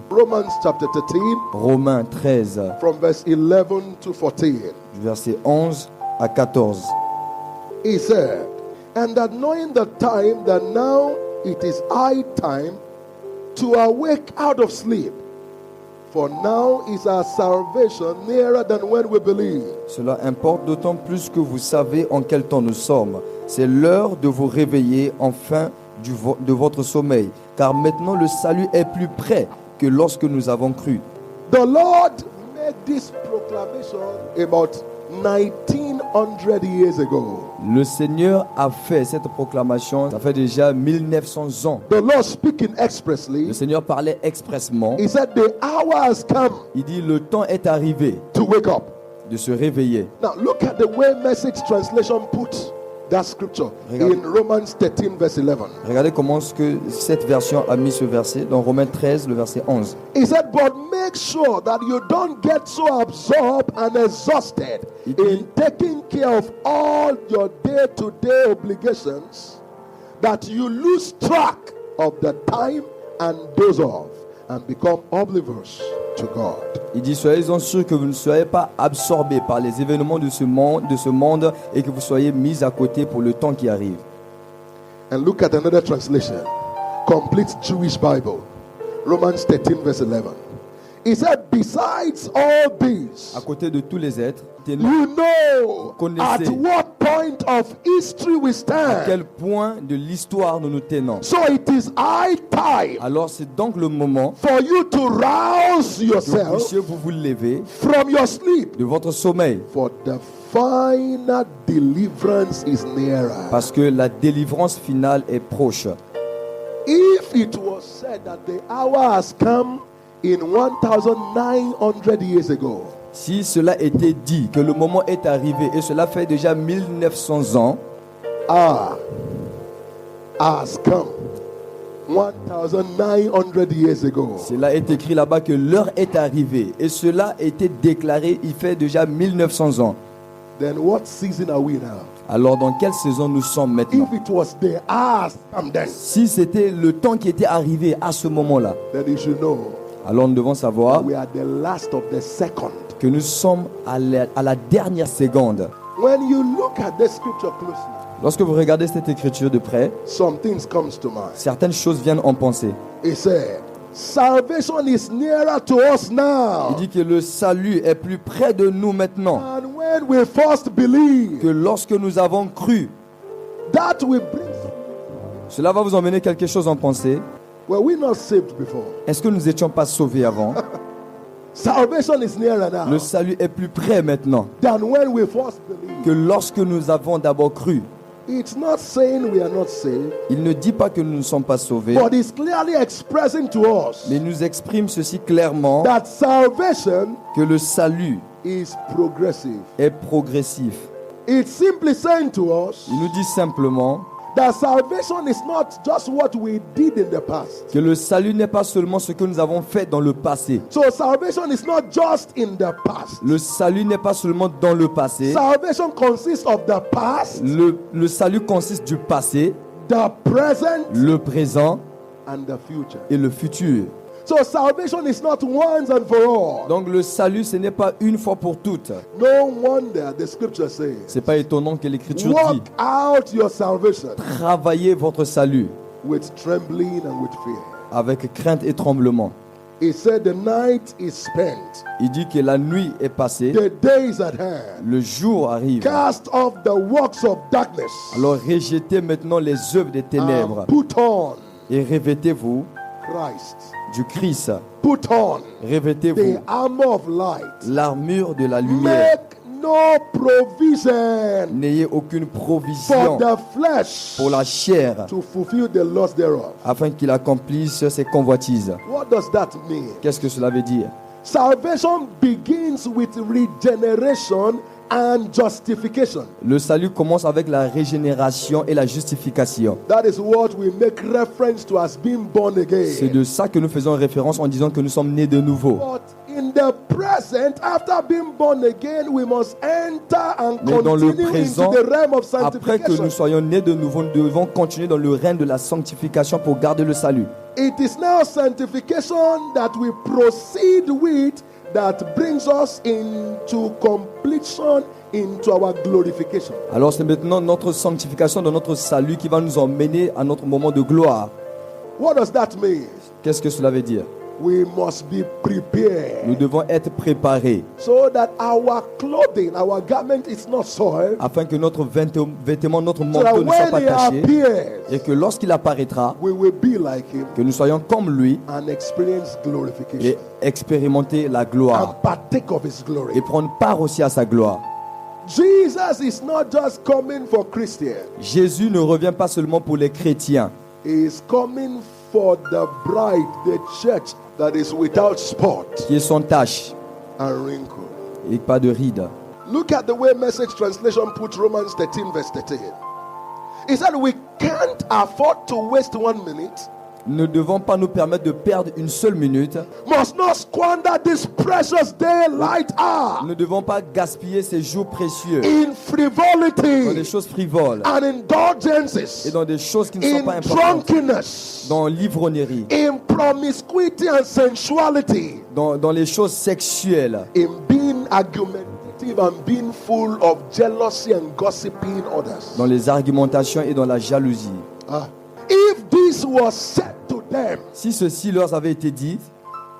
Romans chapter 13, Romains 13, from verse 11 to 14. du verset 11 à 14. He said, and that knowing the time, that now it is high time to awake out of sleep. For now is our salvation nearer than when we believed. Cela importe d'autant plus que vous savez en quel temps nous sommes. C'est l'heure de vous réveiller enfin de votre sommeil, car maintenant le salut est plus près que lorsque nous avons cru. The Lord made this proclamation about 1900 years ago. Le Seigneur a fait cette proclamation, ça fait déjà 1900 ans. The Lord speaking expressly, Le Seigneur parlait expressement. He said the hour has come Il dit le temps est arrivé to wake up. de se réveiller. Now look at the way Message translation puts that scripture in Romans 13 verse 11. Regardez comment ce que cette version a mis ce verset dans Romains 13, le verset 11. He said, but make sure that you don't get so absorbed and exhausted in taking care of all your day-to-day obligations that you lose track of the time and doze off and become oblivious to God. Il dit, soyez-en sûrs que vous ne soyez pas absorbés par les événements de ce monde et que vous soyez mis à côté pour le temps qui arrive. And look at another translation, complete Jewish Bible, Romans 13 verse 11. He said, besides all these, À côté de tous les êtres, you know at connaissez what point of history we à stand. quel point de l'histoire nous nous tenons. So it is high time Alors c'est donc le moment for you to rouse que vous yourself puissiez vous lever from your sleep, de votre sommeil, for the final deliverance is nearer. parce que la délivrance finale est proche. If it was said that the hour has come in 1900 years ago, Si cela était dit, que le moment est arrivé, et cela fait déjà 1900 ans, has come 1900 years ago. cela est écrit là-bas que l'heure est arrivée, et cela a été déclaré, il fait déjà 1900 ans. Then what season are we now? Alors dans quelle saison nous sommes maintenant? If it was the hour has come then, Si c'était le temps qui était arrivé à ce moment-là, then you should know alors nous devons savoir we are the last of the second. que nous sommes à la dernière seconde. When you look at the scripture closely, Lorsque vous regardez cette écriture de près, some things comes to mind. certaines choses viennent en pensée. He said, salvation is nearer to us Il now dit que le salut est plus près de nous maintenant than when we first believed. que lorsque nous avons cru. That will bring. Cela va vous emmener quelque chose en pensée. Were we not saved before? Est-ce que nous n'étions pas sauvés avant? Salvation is nearer now Le salut est plus près maintenant than when we first believed. que lorsque nous avons d'abord cru. It's not saying we are not saved, Il ne dit pas que nous ne sommes pas sauvés, but it's clearly expressing to us mais il nous exprime ceci clairement, that salvation que le salut is progressive. est progressif. It's simply saying to us Il nous dit simplement that salvation is not just what we did in the past. que le salut n'est pas seulement ce que nous avons fait dans le passé. So salvation is not just in the past. Le salut n'est pas seulement dans le passé. Salvation consists of the past, Le salut consiste du passé, the present, le présent and the future. et le futur. So salvation is not once and for all. Donc le salut, ce n'est pas une fois pour toutes. No wonder the scripture says, C'est pas étonnant que l'Écriture dit work out your salvation travaillez votre salut with trembling and with fear. avec crainte et tremblement. He said the night is spent, Il dit que la nuit est passée, the day is at hand. le jour arrive. Cast off the works of darkness Alors rejetez maintenant les œuvres des ténèbres and put on et revêtez-vous Christ. du Christ. Put on Revêtez-vous the armor of light. l'armure de la lumière. Make no provision N'ayez aucune for provision the flesh pour la chair to fulfill the lust thereof. afin qu'il accomplisse ses convoitises. What does that mean? Qu'est-ce que cela veut dire? Salvation begins with regeneration and justification. Le salut commence avec la régénération et la justification. That is what we make reference to as being born C'est again. de ça que nous faisons référence en disant que nous sommes nés de nouveau. But in the present, after being born again, we must enter and Mais dans le continue présent, into the realm of après que nous sanctification. soyons nés de nouveau, nous devons continuer dans le règne de la sanctification pour garder le salut. It is now sanctification that we proceed with that brings us into completion, into our glorification. Alors c'est maintenant notre sanctification dans notre salut qui va nous emmener à notre moment de gloire. What does that mean? Qu'est-ce que cela veut dire? We must be prepared Nous devons être préparés so that our clothing, our garment is not soiled, afin que notre vêtement, notre so that manteau ne soit when pas he taché appears, et que lorsqu'il apparaîtra, we will be like him que nous soyons comme lui and experience glorification et expérimenter la and gloire partake of his glory. et prendre part aussi à sa gloire. Jesus is not just coming for Christians, Jésus ne revient pas seulement pour les chrétiens, he is coming for the bride, the church that is without spot qui est sans tache and wrinkle. et pas de rides. Look at the way Message Translation put Romans 13 verse 13. He said we can't afford to waste 1 minute, Nous ne devons pas nous permettre de perdre une seule minute. must not squander this precious day light hour Nous ne devons pas gaspiller ces jours précieux in dans des frivolity choses frivoles and et indulgences, dans des choses qui ne sont in pas importantes, drunkenness, dans l'ivrognerie, in promiscuity and sensuality, dans les choses sexuelles, in being argumentative and being full of jealousy and gossiping others. dans les argumentations et dans la jalousie. If this was said to them Si ceci leur avait été dit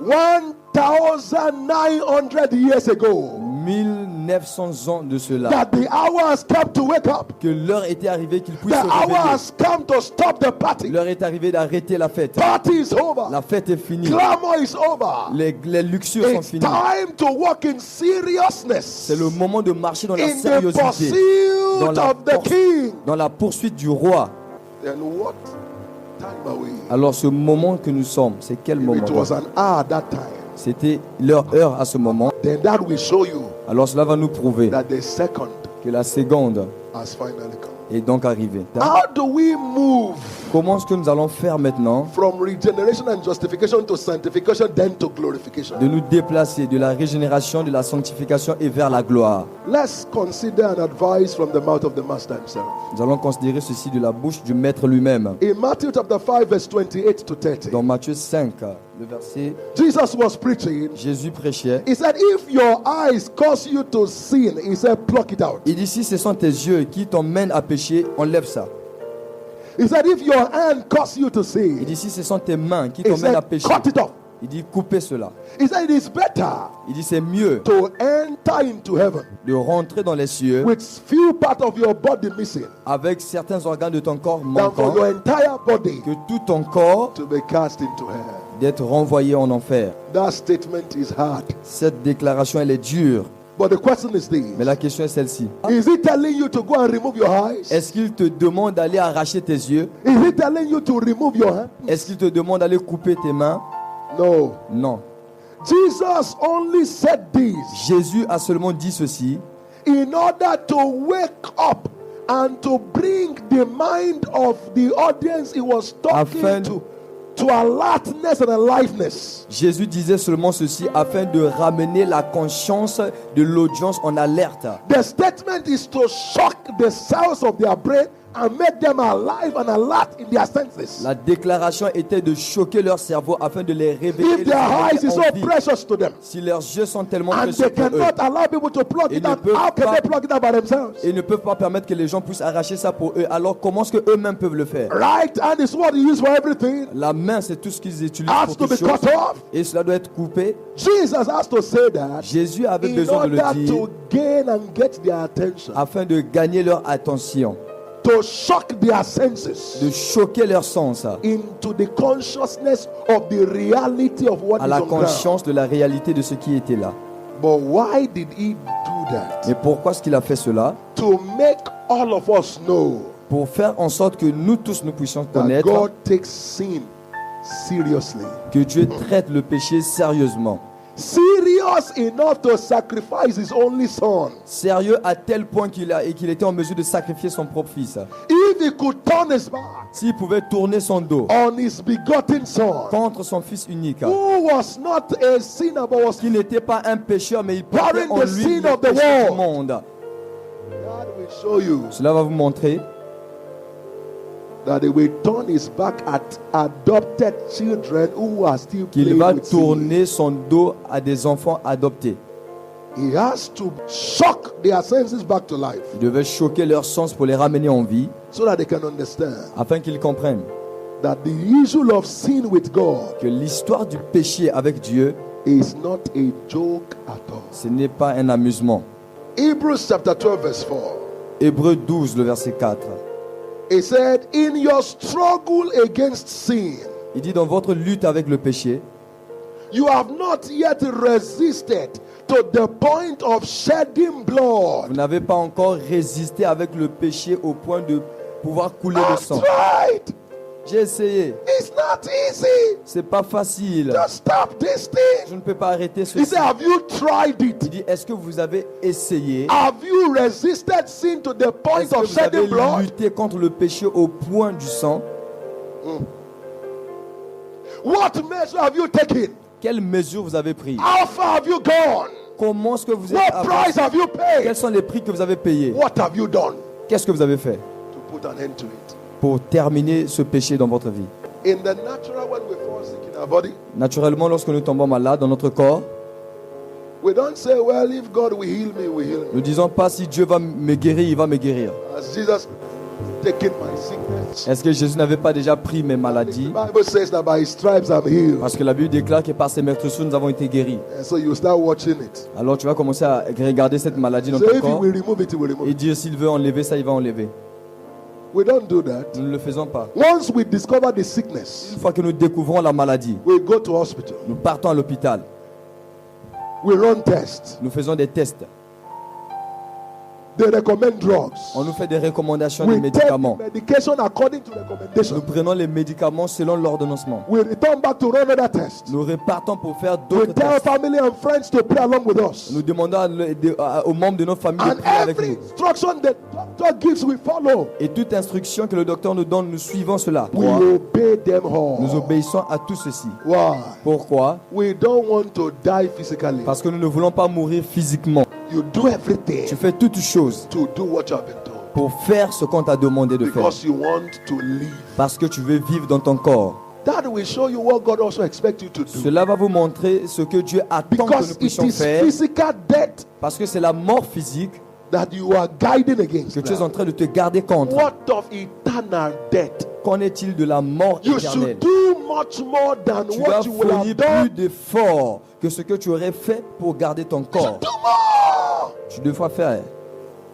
1,900 years ago, 1900 ans de cela, that the hour has come to wake up, que l'heure était arrivée qu'ils the puissent se hour réveiller. has come to stop the party. L'heure est arrivée d'arrêter la fête. Party is over. La fête est finie. Clamor is over. Les luxures sont It's finies. time to walk in seriousness C'est le moment de marcher dans la in the sérieuxité, dans pursuit la, of the King. dans la poursuite du roi. Then what time are we? Alors ce moment que nous sommes, c'est quel moment? It was an hour that time. C'était leur heure à ce moment. Then that will show you Alors cela va nous prouver that the second que la seconde has finally come. est donc arrivée. How do we move Comment est-ce que nous allons faire maintenant from regeneration and justification to sanctification, then to glorification? de nous déplacer de la régénération, de la sanctification et vers la gloire? Let's consider an advice from the mouth of the Master himself. Nous allons considérer ceci de la bouche du Maître lui-même. In Matthew chapter 5, verse 28 to 30, Dans Matthieu 5, le verset, Jesus was preaching. Jésus prêchait. He said, if your eyes cause you to sin, he said, pluck it out. Il dit, si ce sont tes yeux qui t'emmènent à pécher, enlève ça. He said, if your hand cause you to Il sin, dit, si ce sont tes mains qui he t'emmènent à said, pécher, cut it off. il dit, coupez cela. He said, it is better Il dit, c'est mieux to enter into heaven de rentrer dans les cieux with few parts of your body missing avec certains organes de ton corps than for manquants your entire body que tout ton corps to be cast into hell. d'être renvoyé en enfer. That statement is hard. Cette déclaration, elle est dure. But the question is this. Mais la question est celle-ci. Is he telling you to go and remove your eyes? Est-ce qu'il te demande d'aller arracher tes yeux? Is he telling you to remove your hand? Est-ce qu'il te demande d'aller couper tes mains? No. Non. Jesus only said this. Jésus a seulement dit ceci. in order to wake up and to bring the mind of the audience he was talking to alertness and aliveness. Jésus disait seulement ceci afin de ramener la conscience de l'audience en alerte. The statement is to shock the cells of their brain and make them alive and alert in their senses. La déclaration était de choquer leur cerveau afin de les réveiller. If their eyes is so en vie. precious to them, Si leurs yeux sont tellement and précieux they pour eux, cannot allow people to plug Ils it ne out, peuvent how can pas- they plug it out by themselves? ils ne peuvent pas permettre que les gens puissent arracher ça pour eux. Alors comment est-ce que eux-mêmes peuvent le faire? Right hand is what you use for everything. La main, c'est tout ce qu'ils utilisent Has pour to toute be chose. cut off. Et cela doit être coupé. Jesus has to say that Jésus avait in besoin de le order dire to gain and get their attention, afin de gagner leur attention, to shock their senses de choquer leur sens into the consciousness of the reality of what à is la on ground. conscience de la réalité de ce qui était là. But why did he do that? Et pourquoi est-ce qu'il a fait cela? To make all of us know Pour faire en sorte que nous tous nous puissions that connaître God takes sin seriously. que Dieu traite le péché sérieusement. Serious enough to sacrifice his only son. Sérieux à tel point qu'il était en mesure de sacrifier son propre fils. If he could turn his back S'il pouvait tourner son dos on his begotten son, contre son fils unique, who was not a sinner but was qui n'était pas un pécheur, mais il portait Bearing en the lui sin le of the péché world. du monde. God will show you Cela va vous montrer that he will turn his back at adopted children who are still qu'il playing va with sin. tourner son dos à des enfants adoptés. He has to shock their senses back to life Il devait choquer leur sens pour les ramener en vie, so that they can understand afin qu'ils comprennent that the issue of sin with God que l'histoire du péché avec Dieu, is not a joke at all. ce n'est pas un amusement. Hebrews chapter 12 verse 4. Hébreux 12, le verset 4. It said, in your struggle against sin, Il dit dans votre lutte avec le péché, you have not yet resisted to the point of shedding vous blood. n'avez pas encore résisté avec le péché au point de pouvoir couler le I've sang. tried. J'ai essayé, It's not easy c'est pas facile. to stop this Je thing. ne peux pas arrêter He ceci. said, have you tried Il it? dit, est-ce que vous avez essayé? Have you resisted sin to the point Est-ce que of vous avez shedding blood? lutté contre le péché au point du sang? What measure have you taken? Quelles mesures vous avez prises? How far have you gone? Comment est-ce que vous êtes What price avancé? have you Quels paid? sont les prix que vous avez payés? What have you done Qu'est-ce que vous avez fait to put an end to it? pour terminer ce péché dans votre vie? In the natural, when we fall sick in our body, Naturellement, lorsque nous tombons malades dans notre corps, we don't say, well, if God will heal me, will heal me. nous ne disons pas si Dieu va me guérir, il va me guérir. Has Jesus taken my sickness? Est-ce que Jésus n'avait pas déjà pris mes maladies? The Bible says that by his stripes I'm healed. Parce que la Bible déclare que par ses meurtrissures, nous avons été guéris. And so you start watching it. Alors tu vas commencer à regarder cette maladie dans So ton if he corps will remove it, he will remove et it. dire s'il veut enlever ça, il va enlever. We don't do that. Nous ne le faisons pas. Once we discover the sickness, Une fois que nous découvrons la maladie, we go to hospital. nous partons à l'hôpital. We run tests. Nous faisons des tests. They recommend drugs. On nous fait des recommandations des We take médicaments. medication according to Nous recommendation. prenons les médicaments selon l'ordonnancement. We return back to run another test. Nous repartons pour faire We d'autres tell tests. family and friends to pray along with us. Nous demandons aux membres de notre famille de And prier avec every nous. instruction the doctor gives, we follow. Et toute instruction que le docteur nous donne, nous suivons cela. We obey them all. Nous obéissons à tout ceci. Why? Pourquoi? We don't want to die physically. Parce que nous ne voulons pas mourir physiquement. You do everything Tu fais toutes choses to do what you have been told pour faire ce qu'on t'a demandé de faire. because you want to live. Parce que tu veux vivre dans ton corps. That will show you what God also expects you to do. Cela va vous montrer ce que Dieu attend que Because nous it puissions is faire. physical death Parce que c'est la mort physique that you are guiding against. que tu es now. en train de te garder contre. What of eternal death? Qu'en est-il de la mort You éternelle? should do much more than Tu dois what you will fournir have done. plus d'efforts que ce que tu aurais fait pour garder ton corps. Do more. Tu devras faire.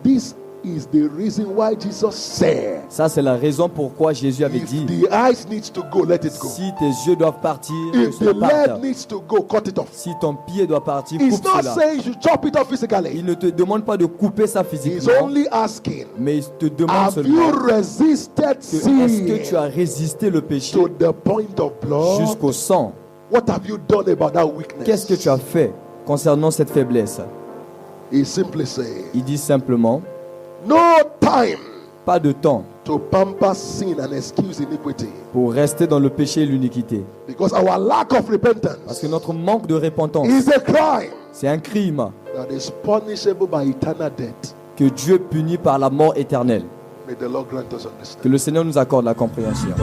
This is the reason why Jesus said, Ça, c'est la raison pourquoi Jésus avait if dit, the eyes needs to go, let it go. si tes yeux doivent partir, que If the cela leg parte. needs to go, cut it off. Si ton pied doit partir, He's coupe not cela. saying you should chop it off physically. Il ne te demande pas de couper ça He's physiquement, only asking, mais il te demande have seulement you resisted que est-ce que tu sin as résisté le péché to the point of blood? jusqu'au sang? What have you done about that weakness? Qu'est-ce que tu as fait concernant cette faiblesse? He simply says, Il dit simplement, no time pas de temps to pamper sin and excuse iniquity. pour rester dans le péché et l'iniquité. Because our lack of Parce que repentance notre manque de repentance, is a crime c'est un crime that is punishable by eternal death. que Dieu punit par la mort éternelle. May the Lord grant us Que understanding. le Seigneur nous accorde la compréhension.